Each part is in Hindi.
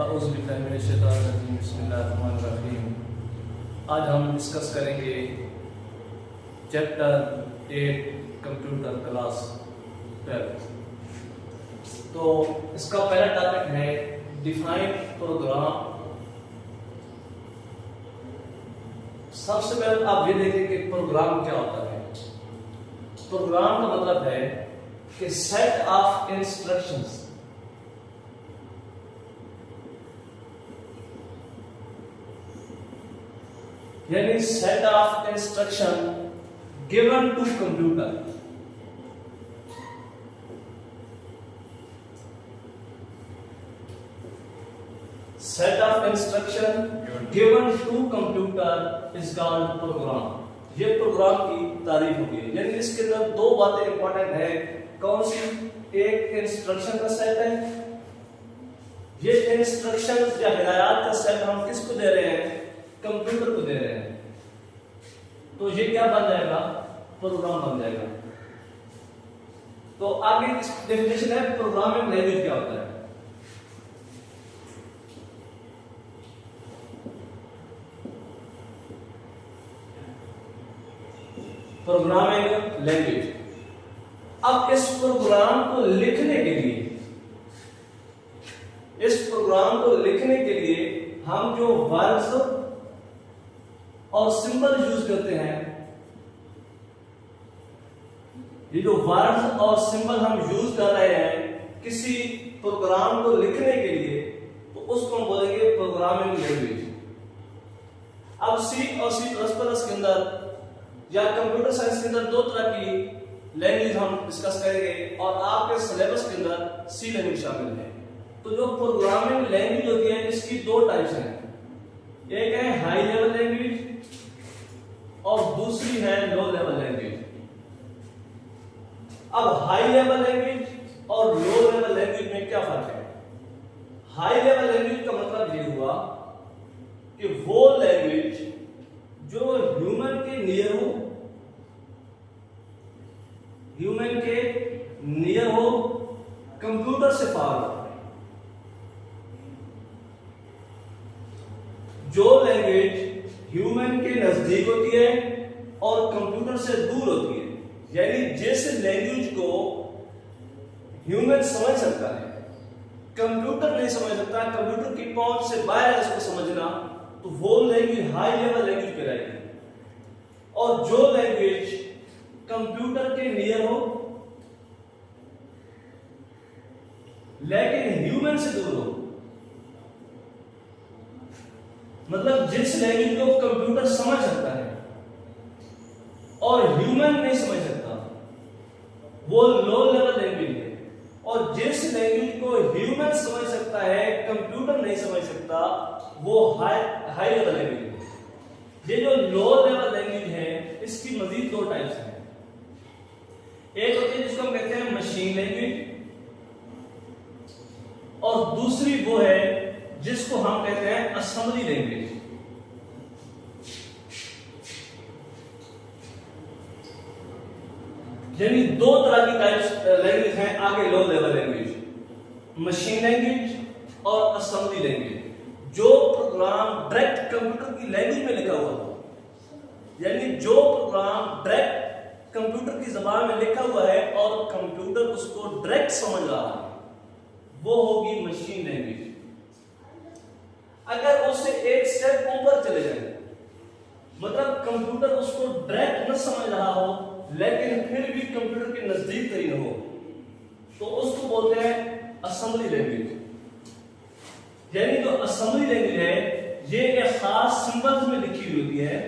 बिस्मिल्लाहिर्रहमानिर्रहीम। आज हम डिस्कस करेंगे चैप्टर 8 कंप्यूटर क्लास 12। तो इसका पहला टॉपिक है डिफाइन प्रोग्राम। सबसे पहले आप ये देखें कि प्रोग्राम क्या होता है। प्रोग्राम का मतलब है कि सेट ऑफ इंस्ट्रक्शंस, यानी set of instruction given to computer. Set of instruction given to computer is called program. ये प्रोग्राम की तारीफ होगी। यानी इसके अंदर दो बातें इंपॉर्टेंट है। कौन सी? एक इंस्ट्रक्शन का सेट है। ये इंस्ट्रक्शन या हिदायत का सेट हम किसको दे रहे हैं? कंप्यूटर को दे रहे हैं। तो ये क्या बन जाएगा? प्रोग्राम बन जाएगा। तो आगे डेफिनेशन है प्रोग्रामिंग लैंग्वेज क्या होता है। Programming language. अब इस प्रोग्राम को लिखने के लिए हम जो वर्ड्स और सिंबल यूज करते हैं, ये जो वर्ड्स और सिंबल हम यूज कर रहे हैं किसी प्रोग्राम को लिखने के लिए, तो उसको हम बोलेंगे प्रोग्रामिंग लैंग्वेज। अब सी और सी प्लस प्लस के अंदर या कंप्यूटर साइंस के अंदर दो तरह की लैंग्वेज हम डिस्कस करेंगे और आपके सिलेबस के अंदर सी लैंग्वेज शामिल है। तो जो प्रोग्रामिंग लैंग्वेज होती है इसकी दो टाइप्स हैं। एक है हाई लेवल लैंग्वेज और दूसरी है लो लेवल लैंग्वेज। अब हाई लेवल लैंग्वेज और लो लेवल लैंग्वेज में क्या फर्क है? हाई लेवल लैंग्वेज का मतलब ये हुआ कि वो लैंग्वेज जो ह्यूमन के नियर हो, कंप्यूटर से फार हो। जो लैंग्वेज ह्यूमन के नजदीक होती है और कंप्यूटर से दूर होती है, यानी जिस लैंग्वेज को ह्यूमन समझ सकता है कंप्यूटर नहीं समझ सकता, कंप्यूटर की पहुंच से बाहर है उसको समझना, तो वो लैंग्वेज हाई लेवल लैंग्वेज कहलाएगी। और जो लैंग्वेज कंप्यूटर के नियर हो लेकिन ह्यूमन से दूर हो, मतलब जिस लैंग्वेज को कंप्यूटर समझ सकता है और ह्यूमन नहीं समझ सकता, वो लो लेवल लैंग्वेज है। और जिस लैंग्वेज को ह्यूमन समझ सकता है कंप्यूटर नहीं समझ सकता, वो हाई लेवल लैंग्वेज है। ये जो लो लेवल लैंग्वेज है इसकी मजीद दो टाइप्स हैं। एक होती है जिसको हम कहते हैं मशीन लैंग्वेज और दूसरी वो है जिसको हम कहते हैं असेंबली लैंग्वेज। यानी दो तरह की टाइप्स लैंग्वेज हैं आगे low level language, machine language और असेंबली लैंग्वेज। जो प्रोग्राम डायरेक्ट कंप्यूटर की लैंग्वेज में लिखा हुआ हो, यानी जो प्रोग्राम डायरेक्ट कंप्यूटर की जबान में लिखा हुआ है और कंप्यूटर उसको डायरेक्ट समझ रहा है, वो होगी मशीन लैंग्वेज। अगर उससे एक स्टेप ऊपर चले जाए, मतलब कंप्यूटर उसको डायरेक्ट न समझ रहा हो लेकिन फिर भी कंप्यूटर के नजदीक तरीन हो, तो उसको बोलते हैं असेंबली लैंग्वेज। यानी जो असेंबली लैंग्वेज है ये एक खास सिंबल्स में लिखी हुई होती है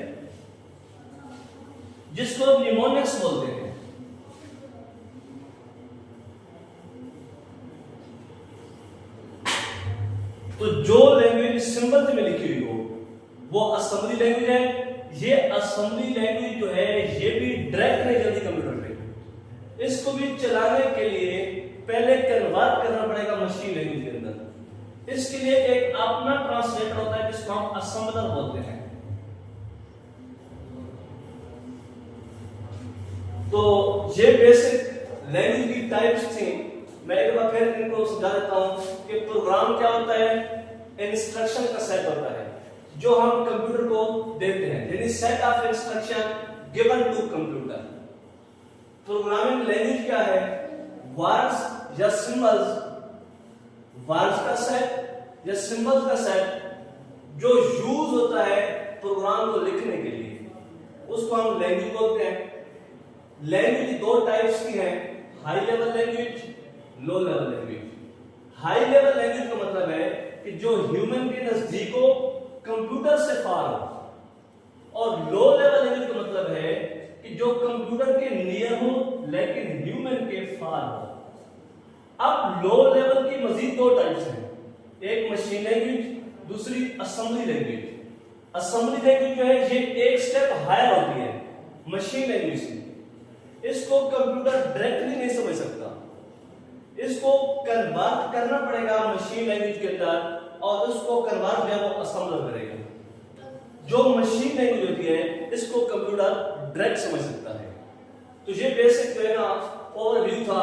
जिसको निमोनिक्स बोलते हैं। तो जो लैंग्वेज सिंबल्स में लिखी हुई हो वो असेंबली लैंग्वेज है। ये असेंबली लैंग्वेज जो है ये भी डायरेक्ट नहीं चलती कंप्यूटर पे, इसको भी चलाने के लिए पहले कन्वर्ट करना पड़ेगा मशीन लैंग्वेज के अंदर। इसके लिए एक अपना ट्रांसलेटर होता है जिसको हम असेंबलर बोलते हैं। तो ये बेसिक लैंग्वेज की टाइप्स थी। मैं एक बार फिर इनको समझा देता हूं कि प्रोग्राम क्या होता है, इंस्ट्रक्शन का सेट होता है जो हम कंप्यूटर को देते हैं, यानी set of instruction given to computer. Programming language क्या है? वर्ड्स या सिंबल्स, वर्ड्स का सेट या सिंबल्स का सेट जो यूज होता है प्रोग्राम को लिखने के लिए, उसको हम लैंग्वेज बोलते हैं। लैंग्वेज दो टाइप्स की है, high level language, low level language. High level language का मतलब है कि जो ह्यूमन के नजदीक हो, कंप्यूटर से फार हो, और लो लेवल लैंग्वेज का मतलब है कि जो कंप्यूटर के नियर हो लेकिन ह्यूमन के फार हो। अब लो लेवल की मजीद दो टाइप्स हैं, एक मशीन लैंग्वेज, दूसरी असेंबली लैंग्वेज। असेंबली लैंग्वेज जो है ये एक स्टेप हायर होती है मशीन लैंग्वेज से। इसको कंप्यूटर डायरेक्टली नहीं समझ सकता, इसको कन्वर्ट करना पड़ेगा मशीन लैंग्वेज के अंदर, और उसको कन्वर्ट जो है वो असेंबलर करेगा। जो मशीन लैंग्वेज होती है इसको कंप्यूटर डायरेक्ट समझ सकता है। तो ये बेसिक जो है ना ओवरव्यू था